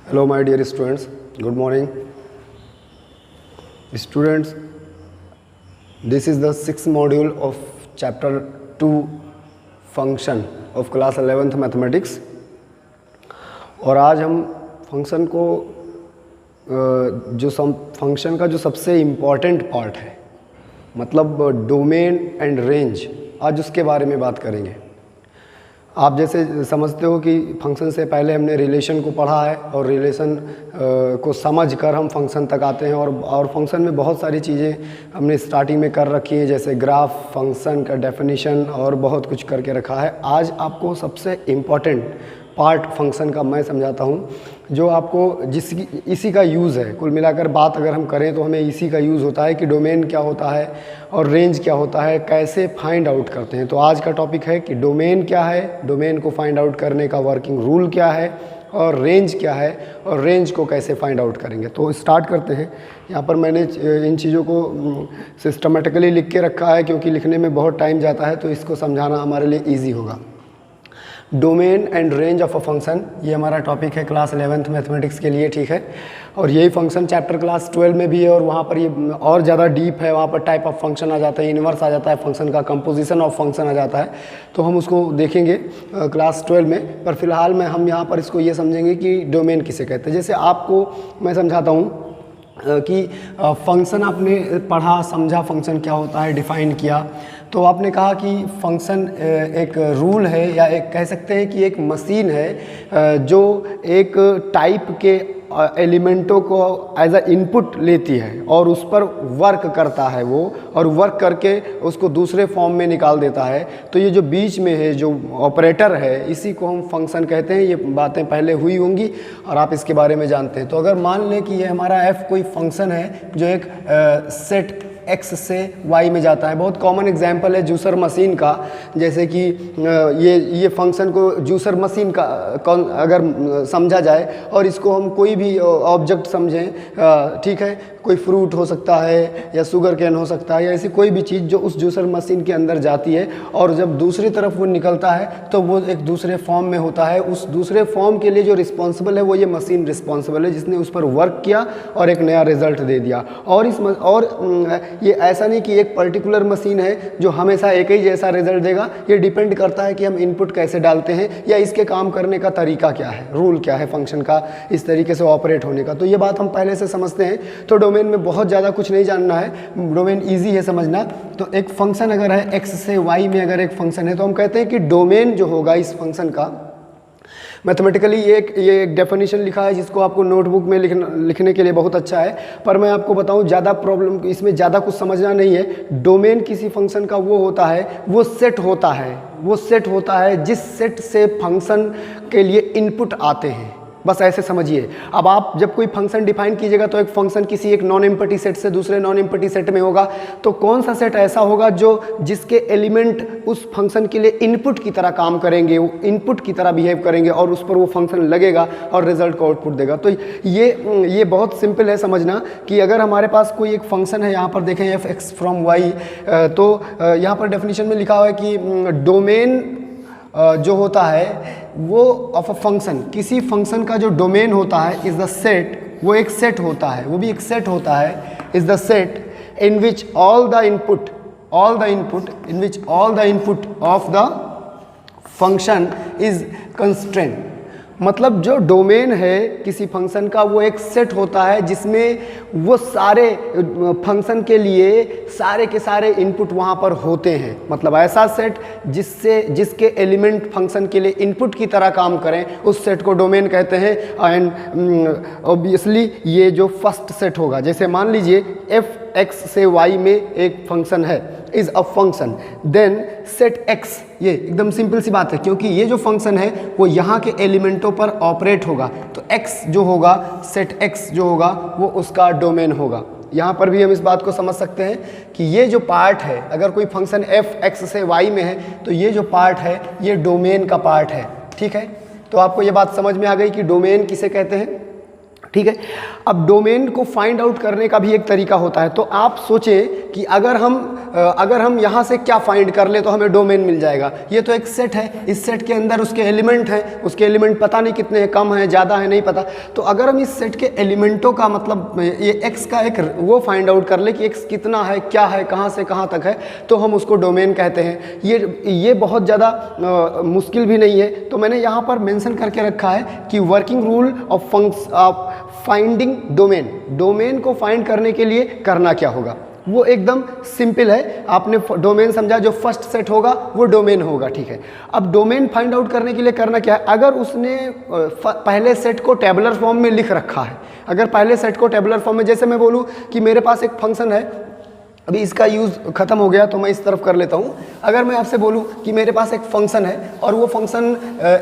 Hello my dear students, good morning. Students, this is the sixth module of chapter 2 function of class 11th mathematics. और आज हम function को function का जो सबसे इम्पॉर्टेंट पार्ट है, मतलब डोमेन एंड रेंज, आज उसके बारे में बात करेंगे। आप जैसे समझते हो कि फंक्शन से पहले हमने रिलेशन को पढ़ा है और रिलेशन को समझकर हम फंक्शन तक आते हैं और फंक्शन में बहुत सारी चीज़ें हमने स्टार्टिंग में कर रखी हैं, जैसे ग्राफ, फंक्शन का डेफिनेशन और बहुत कुछ करके रखा है। आज आपको सबसे इम्पॉर्टेंट पार्ट फंक्शन का मैं समझाता हूँ, जो आपको इसी का यूज़ है। कुल मिलाकर बात अगर हम करें तो हमें इसी का यूज़ होता है कि डोमेन क्या होता है और रेंज क्या होता है, कैसे फाइंड आउट करते हैं। तो आज का टॉपिक है कि डोमेन क्या है, डोमेन को फाइंड आउट करने का वर्किंग रूल क्या है, और रेंज क्या है, और रेंज को कैसे फाइंड आउट करेंगे। तो स्टार्ट करते हैं। यहाँ पर मैंने इन चीज़ों को सिस्टमेटिकली लिख के रखा है, क्योंकि लिखने में बहुत टाइम जाता है, तो इसको समझाना हमारे लिए ईजी होगा। Domain and range of a function, ये हमारा टॉपिक है क्लास 11th मैथमेटिक्स के लिए, ठीक है। और यही फंक्शन चैप्टर क्लास 12 में भी है, और वहाँ पर ये और ज़्यादा डीप है। वहाँ पर टाइप ऑफ फंक्शन आ जाता है, इनवर्स आ जाता है फंक्शन का, कंपोजिशन ऑफ फंक्शन आ जाता है। तो हम उसको देखेंगे क्लास 12 में, पर फिलहाल में हम यहाँ पर इसको ये समझेंगे कि डोमेन किसे कहते हैं। जैसे आपको मैं समझाता हूँ कि फंक्शन आपने पढ़ा, समझा फंक्शन क्या होता है, डिफ़ाइन किया। तो आपने कहा कि फंक्शन एक रूल है, या एक कह सकते हैं कि एक मशीन है जो एक टाइप के एलिमेंटों को एज अ इनपुट लेती है और उस पर वर्क करता है वो, और वर्क करके उसको दूसरे फॉर्म में निकाल देता है। तो ये जो बीच में है, जो ऑपरेटर है, इसी को हम फंक्शन कहते हैं। ये बातें पहले हुई होंगी और आप इसके बारे में जानते हैं। तो अगर मान लें कि ये हमारा f कोई फंक्शन है जो एक सेट x से y में जाता है। बहुत कॉमन एग्जांपल है जूसर मशीन का, जैसे कि ये फंक्शन को जूसर मशीन का अगर समझा जाए और इसको हम कोई भी ऑब्जेक्ट समझें, ठीक है, कोई फ्रूट हो सकता है या शुगर कैन हो सकता है, या ऐसी कोई भी चीज़ जो उस जूसर मशीन के अंदर जाती है और जब दूसरी तरफ वो निकलता है तो वो एक दूसरे फॉर्म में होता है। उस दूसरे फॉर्म के लिए जो रिस्पॉन्सिबल है वो ये मशीन रिस्पॉन्सिबल है, जिसने उस पर वर्क किया और एक नया रिजल्ट दे दिया। और ये ऐसा नहीं कि एक पर्टिकुलर मशीन है जो हमेशा एक ही जैसा रिजल्ट देगा। ये डिपेंड करता है कि हम इनपुट कैसे डालते हैं या इसके काम करने का तरीका क्या है, रूल क्या है फंक्शन का, इस तरीके से ऑपरेट होने का। तो ये बात हम पहले से समझते हैं। तो डोमेन में बहुत ज़्यादा कुछ नहीं जानना है, डोमेन ईजी है समझना। तो एक फंक्शन अगर है x से y में, अगर एक फंक्शन है, तो हम कहते हैं कि डोमेन जो होगा इस फंक्शन का, मैथमेटिकली ये एक डेफिनेशन लिखा है जिसको आपको नोटबुक में लिखने के लिए बहुत अच्छा है। पर मैं आपको बताऊं, ज़्यादा प्रॉब्लम इसमें ज़्यादा कुछ समझना नहीं है। डोमेन किसी फंक्शन का वो होता है, वो सेट होता है जिस सेट से फंक्शन के लिए इनपुट आते हैं। बस ऐसे समझिए। अब आप जब कोई फंक्शन डिफाइन कीजिएगा तो एक फंक्शन किसी एक नॉन एम्पटी सेट से दूसरे नॉन एम्पटी सेट में होगा। तो कौन सा सेट ऐसा होगा जिसके एलिमेंट उस फंक्शन के लिए इनपुट की तरह काम करेंगे, वो इनपुट की तरह बिहेव करेंगे और उस पर वो फंक्शन लगेगा और रिजल्ट को आउटपुट देगा। तो ये बहुत सिंपल है समझना कि अगर हमारे पास कोई एक फंक्शन है, यहाँ पर देखें f(x) फ्रॉम y, तो यहाँ पर डेफिनेशन में लिखा हुआ है कि डोमेन जो होता है वो ऑफ अ फंक्शन, किसी फंक्शन का जो डोमेन होता है इज द सेट, वो एक सेट होता है, वो भी एक सेट होता है, is the set in which all the input of the function is constraint. मतलब जो डोमेन है किसी फंक्शन का, वो एक सेट होता है जिसमें वो सारे फंक्शन के लिए सारे के सारे इनपुट वहाँ पर होते हैं। मतलब ऐसा सेट जिसके एलिमेंट फंक्शन के लिए इनपुट की तरह काम करें, उस सेट को डोमेन कहते हैं। एंड ऑब्वियसली ये जो फर्स्ट सेट होगा, जैसे मान लीजिए f(x) से y में एक फंक्शन है, is a function, then set x, ये एकदम सिंपल सी बात है, क्योंकि ये जो फंक्शन है वो यहाँ के एलिमेंटों पर ऑपरेट होगा। तो x जो होगा, सेट x जो होगा, वो उसका डोमेन होगा। यहाँ पर भी हम इस बात को समझ सकते हैं कि ये जो पार्ट है, अगर कोई फंक्शन f(x) से y में है तो ये जो पार्ट है ये डोमेन का पार्ट है, ठीक है। तो आपको ये बात समझ में आ गई कि डोमेन किसे कहते हैं, ठीक है। अब डोमेन को फाइंड आउट करने का भी एक तरीका होता है। तो आप सोचें कि अगर हम यहाँ से क्या फाइंड कर ले तो हमें डोमेन मिल जाएगा। ये तो एक सेट है, इस सेट के अंदर उसके एलिमेंट हैं, उसके एलिमेंट पता नहीं कितने हैं, कम हैं, ज़्यादा है, नहीं पता। तो अगर हम इस सेट के एलिमेंटों का मतलब ये x का एक वो फाइंड आउट कर ले कि x कितना है, क्या है, कहाँ से कहाँ तक है, तो हम उसको डोमेन कहते हैं। ये बहुत ज़्यादा मुश्किल भी नहीं है। तो मैंने यहाँ पर मेंशन करके रखा है कि working rule of finding domain को फाइंड करने के लिए करना क्या होगा। वो एकदम सिंपल है। आपने डोमेन समझा, जो फर्स्ट सेट होगा वो डोमेन होगा, ठीक है। अब डोमेन फाइंड आउट करने के लिए करना क्या है, अगर उसने पहले सेट को टेबुलर फॉर्म में लिख रखा है, अगर पहले सेट को टेबुलर फॉर्म में, जैसे मैं बोलूँ कि मेरे पास एक फंक्शन है, अभी इसका यूज़ ख़त्म हो गया तो मैं इस तरफ कर लेता हूँ। अगर मैं आपसे बोलूँ कि मेरे पास एक फंक्शन है और वो फंक्शन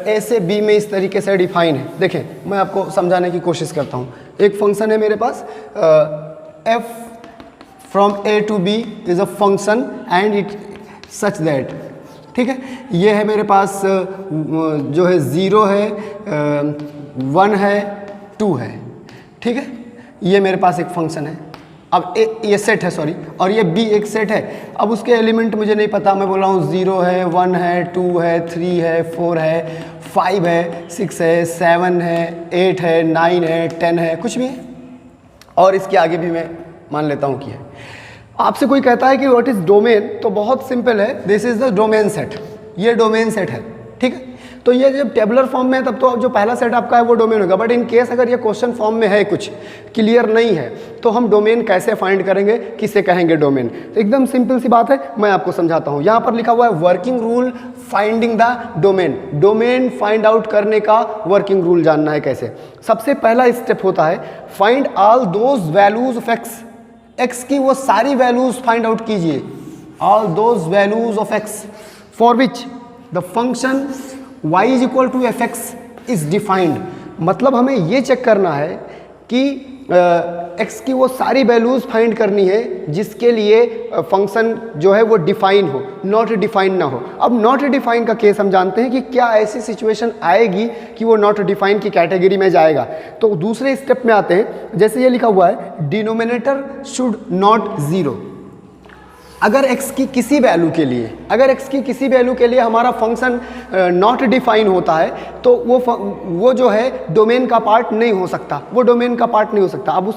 ए से बी में इस तरीके से डिफाइन है। देखें, मैं आपको समझाने की कोशिश करता हूँ। एक फंक्शन है मेरे पास, f from a to b is a function and it such that, ठीक है। ये है मेरे पास जो है 0 है, 1 है, 2 है, ठीक है। ये मेरे पास एक फंक्शन है। अब ये सेट है, सॉरी, और ये b एक सेट है। अब उसके एलिमेंट मुझे नहीं पता, मैं बोल रहा हूँ 0 है, 1 है, 2 है, 3 है, 4 है, 5 है, 6 है, 7 है, 8 है, 9 है, 10 है, कुछ भी है, और इसके आगे भी मैं मान लेता हूँ कि है। आपसे कोई कहता है कि व्हाट इज़ डोमेन, तो बहुत सिंपल है, this is the domain set, ये डोमेन सेट है, ठीक है। तो ये जब टेबुलर फॉर्म में है तब तो जो पहला सेट आपका है वो डोमेन होगा। बट इन केस अगर ये क्वेश्चन फॉर्म में है, कुछ क्लियर नहीं है, तो हम डोमेन कैसे फाइंड करेंगे, किसे कहेंगे डोमेन। तो एकदम सिंपल सी बात है, मैं आपको समझाता हूँ। यहाँ पर लिखा हुआ है working rule finding the domain. Domain find out करने का वर्किंग रूल जानना है कैसे। सबसे पहला स्टेप होता है find all those values of X. X की वो सारी वैल्यूज फाइंड आउट कीजिए, all those values of X for which the function y is equal to F X is defined. मतलब हमें ये चेक करना है कि x की वो सारी वैल्यूज फाइंड करनी है जिसके लिए फंक्शन जो है वो डिफाइन हो, नॉट डिफाइन ना हो। अब नॉट डिफाइन का केस हम जानते हैं कि क्या ऐसी सिचुएशन आएगी कि वो नॉट डिफाइन की कैटेगरी में जाएगा। तो दूसरे स्टेप में आते हैं, जैसे ये लिखा हुआ है डिनोमिनेटर शुड नॉट जीरो। अगर x की किसी वैल्यू के लिए, अगर x की किसी वैल्यू के लिए हमारा फंक्शन नॉट डिफाइन होता है तो वो जो है डोमेन का पार्ट नहीं हो सकता, वो डोमेन का पार्ट नहीं हो सकता। अब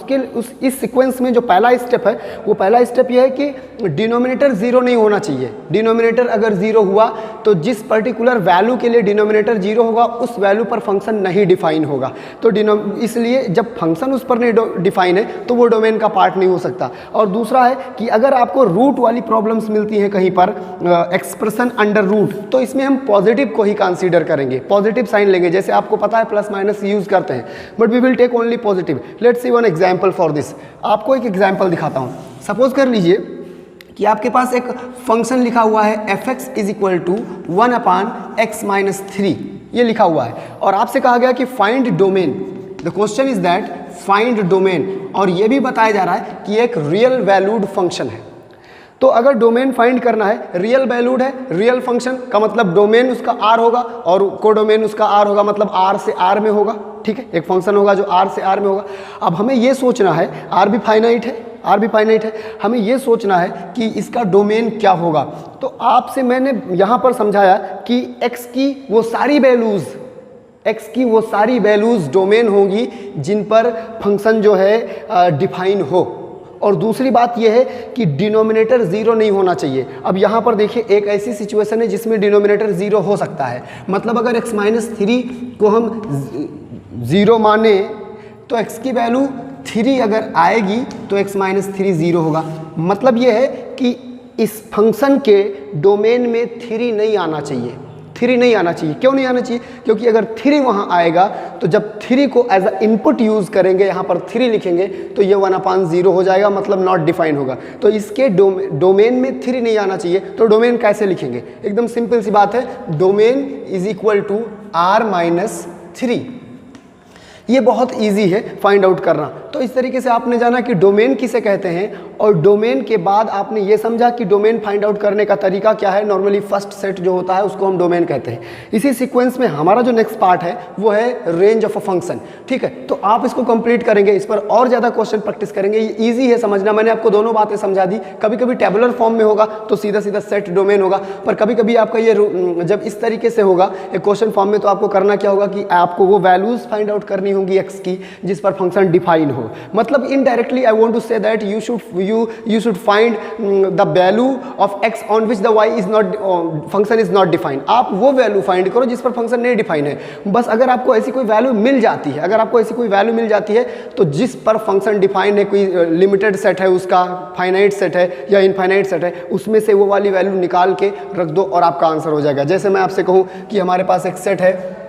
इस सीक्वेंस में जो पहला स्टेप है, वो पहला स्टेप ये है कि डिनोमिनेटर ज़ीरो नहीं होना चाहिए। डिनोमिनेटर अगर ज़ीरो हुआ तो जिस पर्टिकुलर वैल्यू के लिए डिनोमिनेटर ज़ीरो होगा उस वैल्यू पर फंक्शन नहीं डिफाइन होगा। तो इसलिए जब फंक्शन उस पर नहीं डिफाइन है तो वो डोमेन का पार्ट नहीं हो सकता। और दूसरा है कि अगर आपको रूट वाली प्रॉब्लम्स मिलती हैं कहीं पर, एक्सप्रेशन अंडर रूट, तो इसमें हम पॉजिटिव को ही कंसीडर करेंगे, पॉजिटिव साइन लेंगे। जैसे आपको पता है प्लस माइनस यूज करते हैं, but we will take only positive. Let's see one example for this. आपको एक एग्जांपल दिखाता हूं। सपोज कर लीजिए कि आपके पास एक फंक्शन लिखा हुआ है F X is equal to 1/x-3, ये लिखा हुआ है, और आपसे कहा गया कि find domain. The question is that find domain, और ये भी बताया जा रहा है कि एक रियल वैल्यूड फंक्शन है। तो अगर डोमेन फाइंड करना है, रियल वैल्यूड है, रियल फंक्शन का मतलब डोमेन उसका R होगा और कोडोमेन उसका R होगा, मतलब R से R में होगा, ठीक है। एक फंक्शन होगा जो R से R में होगा। अब हमें ये सोचना है, R भी फाइनाइट है, R भी फाइनाइट है, हमें ये सोचना है कि इसका डोमेन क्या होगा। तो आपसे मैंने यहाँ पर समझाया कि x की वो सारी वैल्यूज़ डोमेन होंगी जिन पर फंक्शन जो है डिफाइन हो। और दूसरी बात यह है कि डिनोमिनेटर ज़ीरो नहीं होना चाहिए। अब यहाँ पर देखिए, एक ऐसी सिचुएशन है जिसमें डिनोमिनेटर ज़ीरो हो सकता है। मतलब अगर x-3 को हम ज़ीरो माने तो x की वैल्यू 3 अगर आएगी तो x-3 ज़ीरो होगा। मतलब यह है कि इस फंक्शन के डोमेन में 3 नहीं आना चाहिए, 3 नहीं आना चाहिए। क्यों नहीं आना चाहिए? क्योंकि अगर 3 वहाँ आएगा तो जब 3 को एज अ इनपुट यूज़ करेंगे, यहाँ पर 3 लिखेंगे तो ये 1/0 हो जाएगा, मतलब नॉट डिफाइन होगा। तो इसके डोमेन में 3 नहीं आना चाहिए। तो डोमेन कैसे लिखेंगे? एकदम सिंपल सी बात है, domain is equal to R-3। ये बहुत ईजी है फाइंड आउट करना। तो इस तरीके से आपने जाना कि डोमेन किसे कहते हैं, और डोमेन के बाद आपने ये समझा कि डोमेन फाइंड आउट करने का तरीका क्या है। नॉर्मली फर्स्ट सेट जो होता है उसको हम डोमेन कहते हैं। इसी सीक्वेंस में हमारा जो नेक्स्ट पार्ट है वो है रेंज ऑफ अ फंक्शन। ठीक है, तो आप इसको कंप्लीट करेंगे, इस पर और ज़्यादा क्वेश्चन प्रैक्टिस करेंगे। ये ईजी है समझना, मैंने आपको दोनों बातें समझा दी। कभी कभी टेबुलर फॉर्म में होगा तो सीधा सीधा सेट डोमेन होगा, पर कभी कभी आपका ये जब इस तरीके से होगा एक क्वेश्चन फॉर्म में, तो आपको करना क्या होगा कि आपको वो वैल्यूज फाइंड आउट करनी होंगी एक्स की जिस पर फंक्शन डिफाइन हो। मतलब indirectly I want to say that you should find the value of X on which the Y is not function is not defined. आप वो वैल्यू फाइंड करो जिस पर फंक्शन नहीं डिफाइन है। बस अगर आपको ऐसी कोई वैल्यू मिल जाती है, अगर आपको ऐसी कोई वैल्यू मिल जाती है तो जिस पर फंक्शन डिफाइन है, कोई लिमिटेड सेट है, उसका फाइनाइट सेट है या इनफाइनाइट सेट है, उसमें से वो वाली वैल्यू निकाल के रख दो और आपका आंसर हो जाएगा। जैसे मैं आपसे कहूँ कि हमारे पास एक सेट है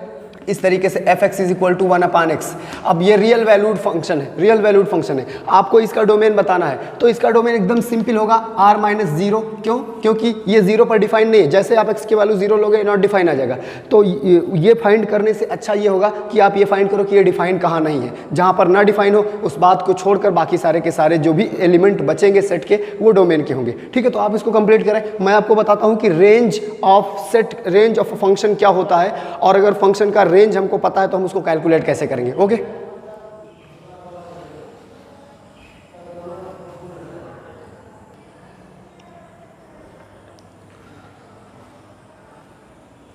इस तरीके से fx is equal to 1/x। अब ये रियल वैल्यूड फंक्शन है, रियल वैल्यूड फंक्शन है। आपको इसका डोमेन बताना है तो इसका डोमेन एकदम सिंपल होगा r-0। क्यों? क्योंकि ये 0 पर डिफाइन नहीं है। जैसे आप x की वैल्यू 0 लोगे नॉट डिफाइन आ जाएगा। तो ये फाइंड करने से अच्छा ये होगा कि आप ये फाइंड करो कि ये डिफाइन कहाँ नहीं है। जहाँ पर ना डिफाइन हो उस बात को छोड़कर बाकी सारे के सारे जो भी एलिमेंट बचेंगे सेट के वो डोमेन के होंगे। ठीक है, तो आप इसको कंप्लीट करें। मैं आपको बताता हूँ कि range of set, range of function क्या होता है, और अगर फंक्शन का रेंज हमको पता है तो हम उसको कैलकुलेट कैसे करेंगे। ओके,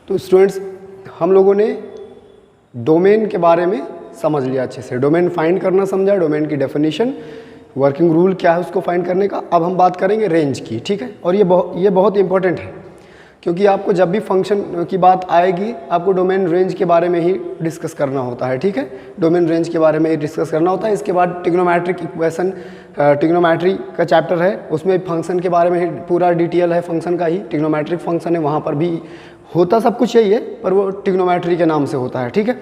तो स्टूडेंट्स हम लोगों ने डोमेन के बारे में समझ लिया अच्छे से, डोमेन फाइंड करना समझा, डोमेन की डेफिनेशन, वर्किंग रूल क्या है उसको फाइंड करने का। अब हम बात करेंगे रेंज की। ठीक है, और ये बहुत इंपॉर्टेंट है क्योंकि आपको जब भी फंक्शन की बात आएगी आपको डोमेन रेंज के बारे में ही डिस्कस करना होता है। ठीक है, डोमेन रेंज के बारे में ही डिस्कस करना होता है। इसके बाद ट्रिग्नोमेट्रिक इक्वेशन, ट्रिग्नोमेट्री का चैप्टर है, उसमें फंक्शन के बारे में ही पूरा डिटेल है। फंक्शन का ही ट्रिग्नोमेट्रिक फंक्शन है, वहाँ पर भी होता सब कुछ यही है पर वो ट्रिग्नोमेट्री के नाम से होता है। ठीक है,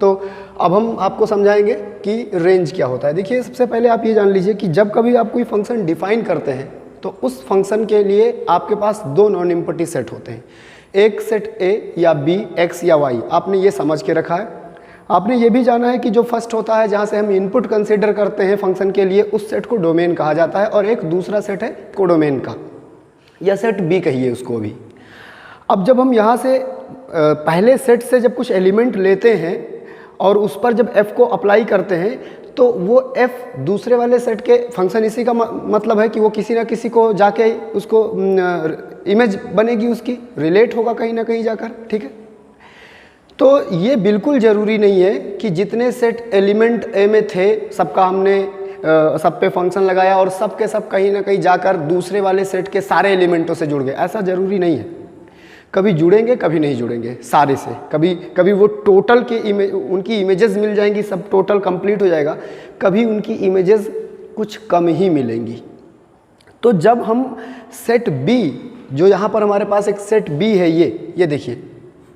तो अब हम आपको समझाएंगे कि रेंज क्या होता है। देखिए, सबसे पहले आप ये जान लीजिए कि जब कभी आप कोई फंक्शन डिफाइन करते हैं तो उस फंक्शन के लिए आपके पास दो नॉन इम्पटी सेट होते हैं, एक सेट ए या बी, एक्स या वाई। आपने ये समझ के रखा है। आपने ये भी जाना है कि जो फर्स्ट होता है जहाँ से हम इनपुट कंसिडर करते हैं फंक्शन के लिए, उस सेट को डोमेन कहा जाता है, और एक दूसरा सेट है कोडोमेन का, या सेट बी कहिए उसको भी। अब जब हम यहाँ से पहले सेट से जब कुछ एलिमेंट लेते हैं और उस पर जब f को अप्लाई करते हैं तो वो f दूसरे वाले सेट के फंक्शन, इसी का मतलब है कि वो किसी ना किसी को जाके उसको इमेज बनेगी, उसकी रिलेट होगा कहीं ना कहीं जाकर। ठीक है, तो ये बिल्कुल ज़रूरी नहीं है कि जितने सेट एलिमेंट ए में थे सबका हमने सब पे फंक्शन लगाया और सब के सब कहीं ना कहीं जाकर दूसरे वाले सेट के सारे एलिमेंटों से जुड़ गए। ऐसा ज़रूरी नहीं है, कभी जुड़ेंगे कभी नहीं जुड़ेंगे सारे से। कभी वो टोटल के उनकी इमेजेस मिल जाएंगी, सब टोटल कंप्लीट हो जाएगा, कभी उनकी इमेजेस कुछ कम ही मिलेंगी। तो जब हम सेट बी, जो यहाँ पर हमारे पास एक सेट बी है, ये देखिए,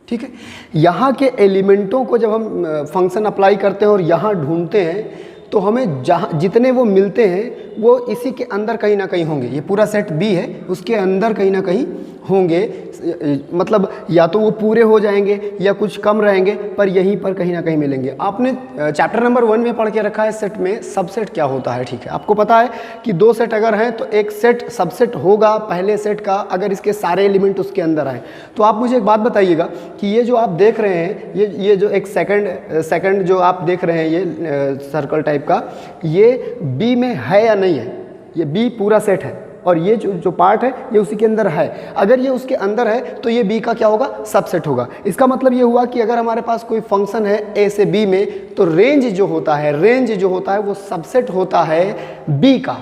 ठीक है, यहाँ के एलिमेंटों को जब हम फंक्शन अप्लाई करते हैं और यहाँ ढूंढते हैं तो हमें जहाँ जितने वो मिलते हैं वो इसी के अंदर कहीं ना कहीं होंगे। ये पूरा सेट बी है, उसके अंदर कहीं ना कहीं होंगे, मतलब या तो वो पूरे हो जाएंगे या कुछ कम रहेंगे, पर यहीं पर कहीं ना कहीं मिलेंगे। आपने चैप्टर नंबर 1 में पढ़ के रखा है सेट में सबसेट क्या होता है। ठीक है, आपको पता है कि दो सेट अगर हैं तो एक सेट सबसेट होगा पहले सेट का अगर इसके सारे एलिमेंट उसके अंदर आए। तो आप मुझे एक बात बताइएगा कि ये जो आप देख रहे हैं, ये जो एक सेकंड जो आप देख रहे हैं, ये सर्कल टाइप का, ये बी में है या नहीं है? ये बी पूरा सेट है और ये जो पार्ट है ये उसी के अंदर है। अगर ये उसके अंदर है तो ये बी का क्या होगा? सबसेट होगा। इसका मतलब ये हुआ कि अगर हमारे पास कोई फंक्शन है ए से बी में तो रेंज जो होता है वो सबसेट होता है बी का,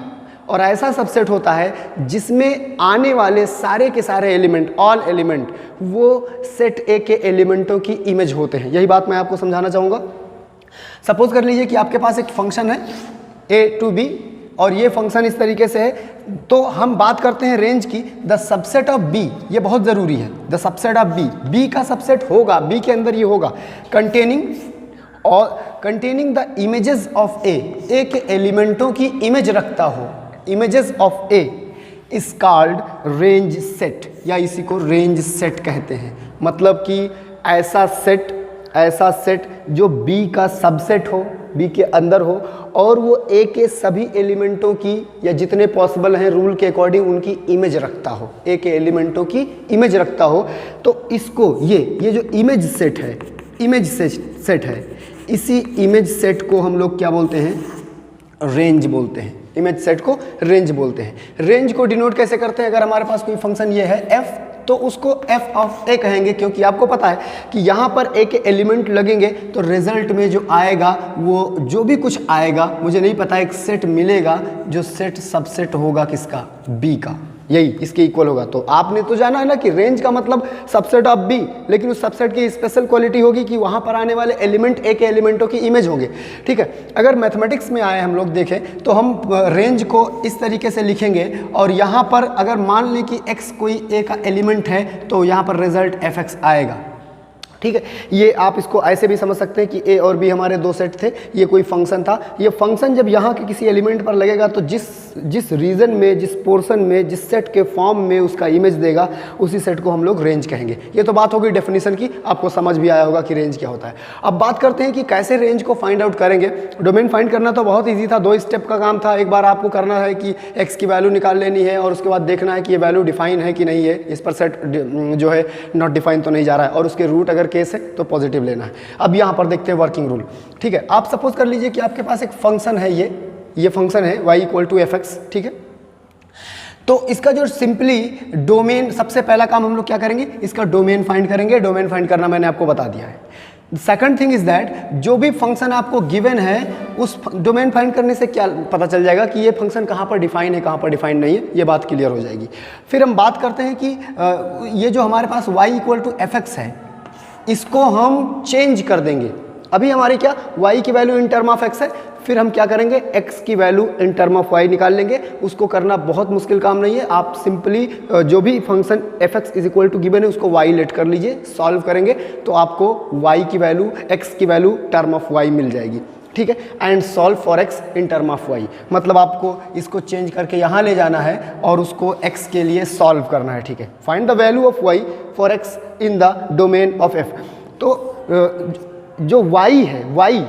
और ऐसा सबसेट होता है जिसमें आने वाले सारे के सारे एलिमेंट, ऑल एलिमेंट, वो सेट ए के एलिमेंटों की इमेज होते हैं। यही बात मैं आपको समझाना चाहूँगा। सपोज कर लीजिए कि आपके पास एक फंक्शन है ए टू बी और ये फंक्शन इस तरीके से है, तो हम बात करते हैं रेंज की। द सबसेट ऑफ बी, ये बहुत ज़रूरी है, the subset of B, B का सबसेट होगा, बी के अंदर ये होगा, containing the images of A के एलिमेंटों की इमेज रखता हो, images of A is called range set, या इसी को रेंज सेट कहते हैं। मतलब कि ऐसा सेट जो बी का सबसेट हो, बी के अंदर हो और वो ए के सभी एलिमेंटों की या जितने पॉसिबल हैं रूल के अकॉर्डिंग उनकी इमेज रखता हो, ए के एलिमेंटों की इमेज रखता हो, तो इसको ये जो इमेज सेट है, इमेज सेट है, इसी इमेज सेट को हम लोग क्या बोलते हैं? रेंज बोलते हैं। इमेज सेट को रेंज बोलते हैं। रेंज को डिनोट कैसे करते हैं? अगर हमारे पास कोई फंक्शन ये है f, तो उसको f ऑफ a कहेंगे, क्योंकि आपको पता है कि यहाँ पर a के एलिमेंट लगेंगे तो रिजल्ट में जो आएगा वो जो भी कुछ आएगा, मुझे नहीं पता, एक सेट मिलेगा जो सेट सबसेट होगा किसका? b का, यही इसके इक्वल होगा। तो आपने तो जाना है ना कि रेंज का मतलब सबसेट ऑफ बी, लेकिन उस सबसेट की स्पेशल क्वालिटी होगी कि वहाँ पर आने वाले एलिमेंट ए के एलिमेंटों की इमेज होंगे। ठीक है, अगर मैथमेटिक्स में आए हम लोग देखें तो हम रेंज को इस तरीके से लिखेंगे और यहाँ पर अगर मान लें कि एक्स कोई ए का एलिमेंट है तो यहाँ पर रिजल्ट एफ एक्स आएगा। ठीक है, ये आप इसको ऐसे भी समझ सकते हैं कि ए और बी हमारे दो सेट थे, ये कोई फंक्शन था। ये फंक्शन जब यहाँ के किसी एलिमेंट पर लगेगा तो जिस रीजन में, जिस पोर्शन में, जिस सेट के फॉर्म में उसका इमेज देगा, उसी सेट को हम लोग रेंज कहेंगे। ये तो बात होगी डेफिनेशन की, आपको समझ भी आया होगा कि रेंज क्या होता है। अब बात करते हैं कि कैसे रेंज को फाइंड आउट करेंगे। डोमेन फाइंड करना तो बहुत ईजी था, 2 स्टेप का काम था। एक बार आपको करना है कि एक्स की वैल्यू निकाल लेनी है और उसके बाद देखना है कि ये वैल्यू डिफाइन है कि नहीं है, इस पर सेट जो है नॉट डिफाइन तो नहीं जा रहा है, और उसके रूट अगर केस है तो पॉजिटिव लेना है। अब यहाँ पर देखते हैं वर्किंग रूल। ठीक है, आप सपोज कर लीजिए कि आपके पास एक फंक्शन है, ये फंक्शन है y equal to F X. ठीक है, तो इसका जो सिंपली डोमेन, सबसे पहला काम हम लोग क्या करेंगे? इसका डोमेन फाइंड करेंगे। डोमेन फाइंड करना मैंने आपको बता दिया है। सेकंड थिंग इज दैट जो भी फंक्शन आपको गिवन है उस डोमेन फाइंड करने से क्या पता चल जाएगा कि ये फंक्शन कहाँ पर डिफाइन है, कहाँ पर डिफाइन नहीं है, ये बात क्लियर हो जाएगी। फिर हम बात करते हैं कि ये जो हमारे पास y equal to F X है, इसको हम चेंज कर देंगे। अभी हमारी क्या y की value in term of x है, फिर हम क्या करेंगे? x की value in term of y निकाल लेंगे। उसको करना बहुत मुश्किल काम नहीं है, आप सिंपली जो भी function fx is equal to given है उसको y लेट कर लीजिए, सॉल्व करेंगे तो आपको y की वैल्यू, x की वैल्यू टर्म ऑफ y मिल जाएगी। ठीक है, and solve for x in term of y, मतलब आपको इसको चेंज करके यहाँ ले जाना है और उसको x के लिए सॉल्व करना है। ठीक है, find the value of y for x in the domain of f। तो जो y है, y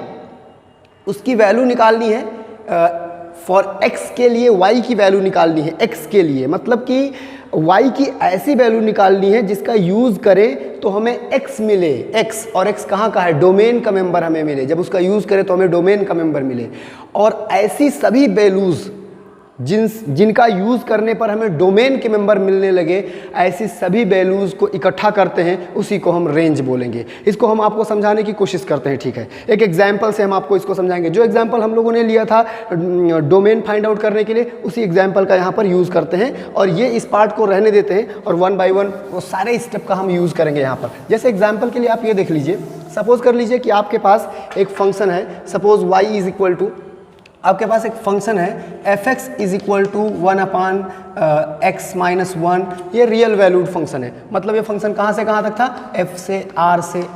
उसकी वैल्यू निकालनी है फॉर x के लिए, y की वैल्यू निकालनी है x के लिए, मतलब कि y की ऐसी वैल्यू निकालनी है जिसका यूज़ करें तो हमें x मिले, x, और x कहाँ का है? डोमेन का मेंबर हमें मिले। जब उसका यूज़ करें तो हमें डोमेन का मेंबर मिले, और ऐसी सभी वैल्यूज़ जिनका यूज़ करने पर हमें डोमेन के मेंबर मिलने लगे, ऐसी सभी वैल्यूज़ को इकट्ठा करते हैं, उसी को हम रेंज बोलेंगे। इसको हम आपको समझाने की कोशिश करते हैं। ठीक है, एक एग्जाम्पल से हम आपको इसको समझाएंगे। जो एग्जाम्पल हम लोगों ने लिया था डोमेन फाइंड आउट करने के लिए, उसी एग्जाम्पल का यहाँ पर यूज़ करते हैं, और ये इस पार्ट को रहने देते हैं और 1 बाय 1 वो सारे स्टेप का हम यूज़ करेंगे यहाँ पर। जैसे एग्जाम्पल के लिए आप ये देख लीजिए, सपोज कर लीजिए कि आपके पास एक फंक्शन है, suppose y is equal to, आपके पास एक फंक्शन है F X is equal to 1 upon X minus 1। ये रियल वैल्यूड फंक्शन है, मतलब ये फंक्शन कहाँ से कहाँ तक था? f से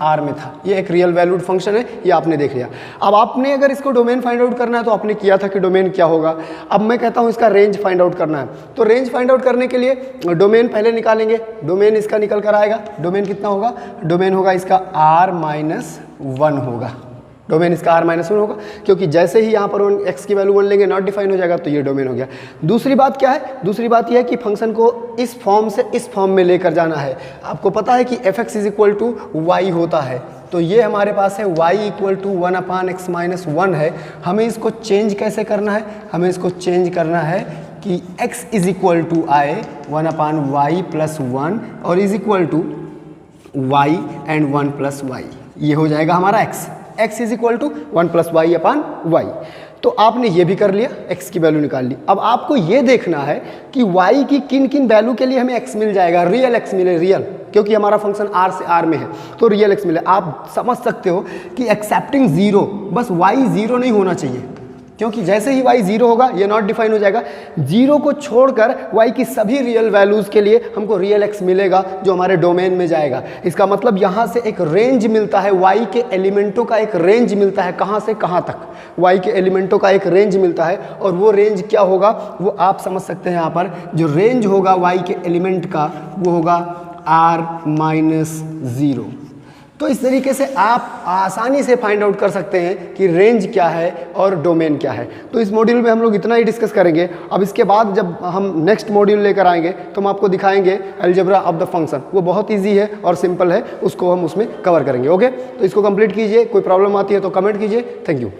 r में था। ये एक रियल वैल्यूड फंक्शन है, ये आपने देख लिया। अब आपने अगर इसको डोमेन फाइंड आउट करना है तो आपने किया था कि डोमेन क्या होगा। अब मैं कहता हूँ इसका रेंज फाइंड आउट करना है, तो रेंज फाइंड आउट करने के लिए डोमेन पहले निकालेंगे। डोमेन इसका निकल कर आएगा, डोमेन कितना होगा? डोमेन होगा इसका r-1 होगा। डोमेन इसका r-1 होगा, क्योंकि जैसे ही यहाँ पर x की वैल्यू 1 लेंगे नॉट डिफाइन हो जाएगा, तो ये डोमेन हो गया। दूसरी बात क्या है? दूसरी बात यह है कि फंक्शन को इस फॉर्म से इस फॉर्म में लेकर जाना है। आपको पता है कि F X is equal to Y होता है, तो ये हमारे पास है y equal to 1 upon X minus 1 है। हमें इसको चेंज कैसे करना है? हमें इसको चेंज करना है कि x is equal to I 1 upon Y plus 1 और is equal to y and 1 plus Y. ये हो जाएगा हमारा x is equal to 1 plus Y upon Y. तो आपने ये भी कर लिया, x की वैल्यू निकाल ली। अब आपको ये देखना है कि y की किन किन वैल्यू के लिए हमें x मिल जाएगा। रियल x मिले, रियल, क्योंकि हमारा फंक्शन r से r में है तो रियल x मिले। आप समझ सकते हो कि एक्सेप्टिंग 0, बस y 0 नहीं होना चाहिए, क्योंकि जैसे ही y 0 होगा ये नॉट डिफाइन हो जाएगा। 0 को छोड़कर y की सभी रियल वैल्यूज़ के लिए हमको रियल x मिलेगा जो हमारे डोमेन में जाएगा। इसका मतलब यहाँ से एक रेंज मिलता है, y के एलिमेंटों का एक रेंज मिलता है। कहाँ से कहाँ तक? y के एलिमेंटों का एक रेंज मिलता है, और वो रेंज क्या होगा वो आप समझ सकते हैं। यहाँ पर जो रेंज होगा y के एलिमेंट का वो होगा r-0। तो इस तरीके से आप आसानी से फाइंड आउट कर सकते हैं कि रेंज क्या है और डोमेन क्या है। तो इस मॉड्यूल में हम लोग इतना ही डिस्कस करेंगे। अब इसके बाद जब हम नेक्स्ट मॉड्यूल लेकर आएंगे तो हम आपको दिखाएंगे अलजेब्रा ऑफ द फंक्शन। वो बहुत ईजी है और सिंपल है, उसको हम उसमें कवर करेंगे। ओके, तो इसको कंप्लीट कीजिए। कोई प्रॉब्लम आती है तो कमेंट कीजिए। Thank you.